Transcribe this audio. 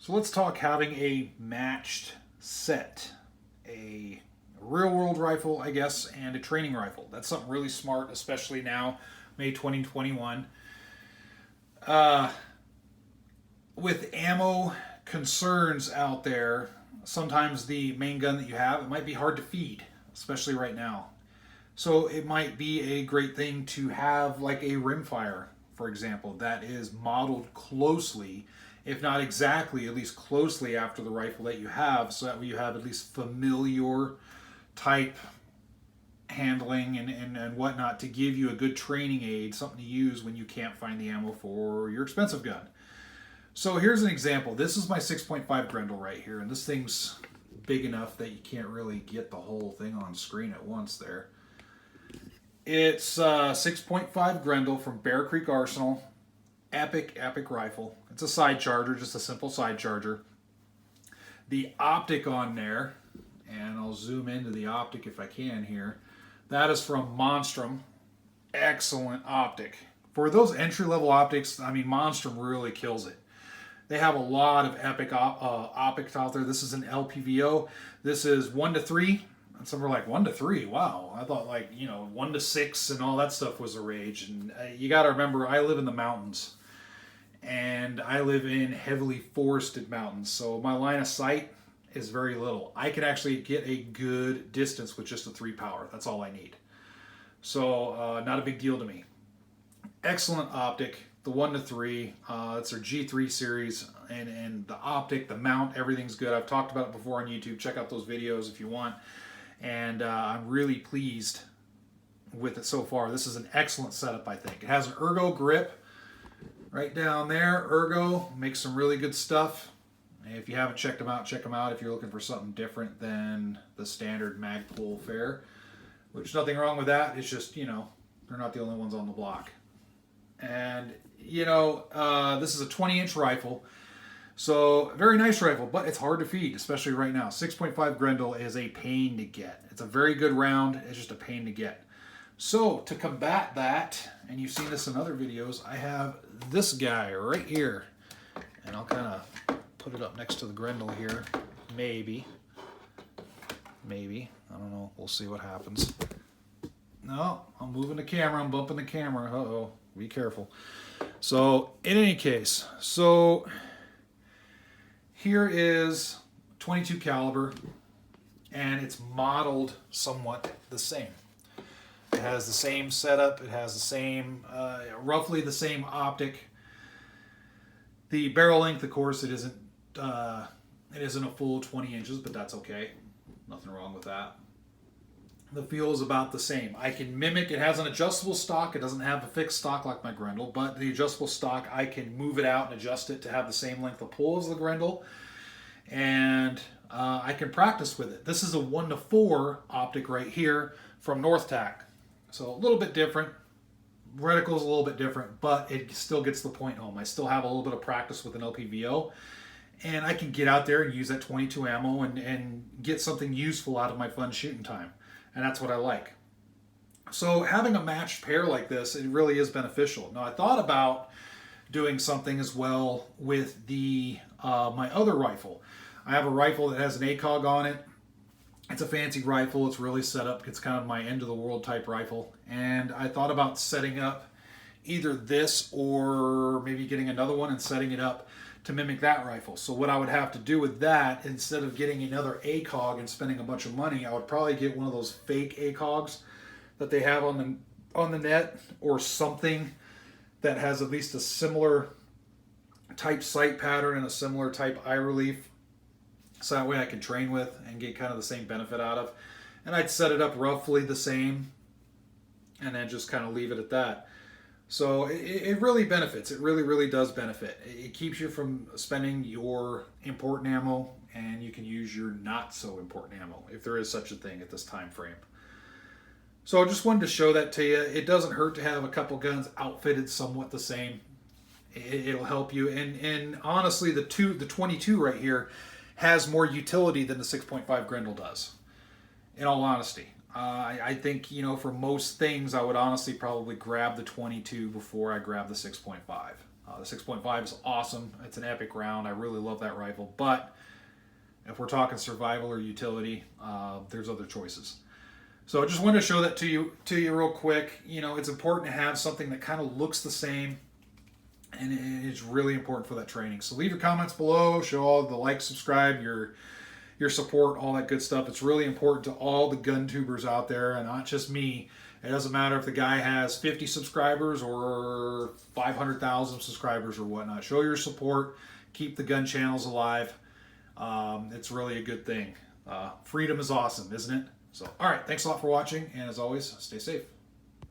So let's talk having a matched set, a real world rifle, I guess, and a training rifle. That's something really smart, especially now, May 2021. With ammo concerns out there, sometimes the main gun that you have, it might be hard to feed, especially right now. So it might be a great thing to have like a rimfire, for example, that is modeled closely, if not exactly, at least closely after the rifle that you have, so that way you have at least familiar type handling and whatnot to give you a good training aid, something to use when you can't find the ammo for your expensive gun. So here's an example. This is my 6.5 Grendel right here, and this thing's big enough that you can't really get the whole thing on screen at once there. It's 6.5 Grendel from Bear Creek Arsenal. Epic rifle. It's a side charger, just a simple side charger. The optic on there, and I'll zoom into the optic if I can here, that is from Monstrum. Excellent optic. For those entry-level optics, I mean, Monstrum really kills it. They have a lot of epic optics out there. This is an LPVO. This is 1:3. And some are like 1:3. Wow. I thought 1:6 and all that stuff was a rage. And you got to remember, I live in the mountains. And I live in heavily forested mountains. So my line of sight is very little. I can actually get a good distance with just a 3 power. That's all I need. So not a big deal to me. Excellent optic. The 1:3, it's their G3 series, and the optic, the mount, everything's good. I've talked about it before on YouTube. Check out those videos if you want. And I'm really pleased with it so far. This is an excellent setup, I think. It has an ergo grip right down there. Ergo makes some really good stuff. If you haven't checked them out, check them out if you're looking for something different than the standard Magpul fare. Which, nothing wrong with that. It's just, they're not the only ones on the block. And, this is a 20-inch rifle. So, very nice rifle, but it's hard to feed, especially right now. 6.5 Grendel is a pain to get. It's a very good round. It's just a pain to get. So, to combat that, and you've seen this in other videos, I have this guy right here. And I'll kind of put it up next to the Grendel here. Maybe. I don't know. We'll see what happens. No, I'm moving the camera. I'm bumping the camera. Uh-oh. Be careful. So, in any case, here is 22 caliber, and it's modeled somewhat the same. It has the same setup. It has the same, roughly the same optic. The barrel length, of course, it isn't a full 20 inches, but that's okay. Nothing wrong with that. The feel is about the same. I can mimic, it has an adjustable stock. It doesn't have a fixed stock like my Grendel, but the adjustable stock, I can move it out and adjust it to have the same length of pull as the Grendel. And I can practice with it. This is a 1:4 optic right here from NorthTac. So a little bit different. Reticle's a little bit different, but it still gets the point home. I still have a little bit of practice with an LPVO. And I can get out there and use that 22 ammo and get something useful out of my fun shooting time. And that's what I like. So having a matched pair like this, it really is beneficial. Now I thought about doing something as well with the my other rifle. I have a rifle that has an ACOG on it. It's a fancy rifle. It's really set up. It's kind of my end of the world type rifle. And I thought about setting up either this or maybe getting another one and setting it up to mimic that rifle. So what I would have to do with that, instead of getting another ACOG and spending a bunch of money, I would probably get one of those fake ACOGs that they have on the net, or something that has at least a similar type sight pattern and a similar type eye relief, so that way I can train with and get kind of the same benefit out of. And I'd set it up roughly the same and then just kind of leave it at that. So it really benefits. It really does benefit. It keeps you from spending your important ammo, and you can use your not so important ammo, if there is such a thing at this time frame. So I just wanted to show that to you. It doesn't hurt to have a couple guns outfitted somewhat the same. It'll help you. And honestly, the 22 right here has more utility than the 6.5 Grendel does. In all honesty. I think, you know, for most things, I would honestly probably grab the 22 before I grab the 6.5. The 6.5 is awesome. It's an epic round. I really love that rifle. But if we're talking survival or utility, there's other choices. So I just wanted to show that to you real quick. You know, it's important to have something that kind of looks the same, and it's really important for that training. So leave your comments below. Show all the like, subscribe, your support, all that good stuff. It's really important to all the gun tubers out there, and not just me. It doesn't matter if the guy has 50 subscribers or 500,000 subscribers or whatnot. Show your support. Keep the gun channels alive. It's really a good thing. Freedom is awesome, isn't it? So, all right. Thanks a lot for watching, and as always, stay safe.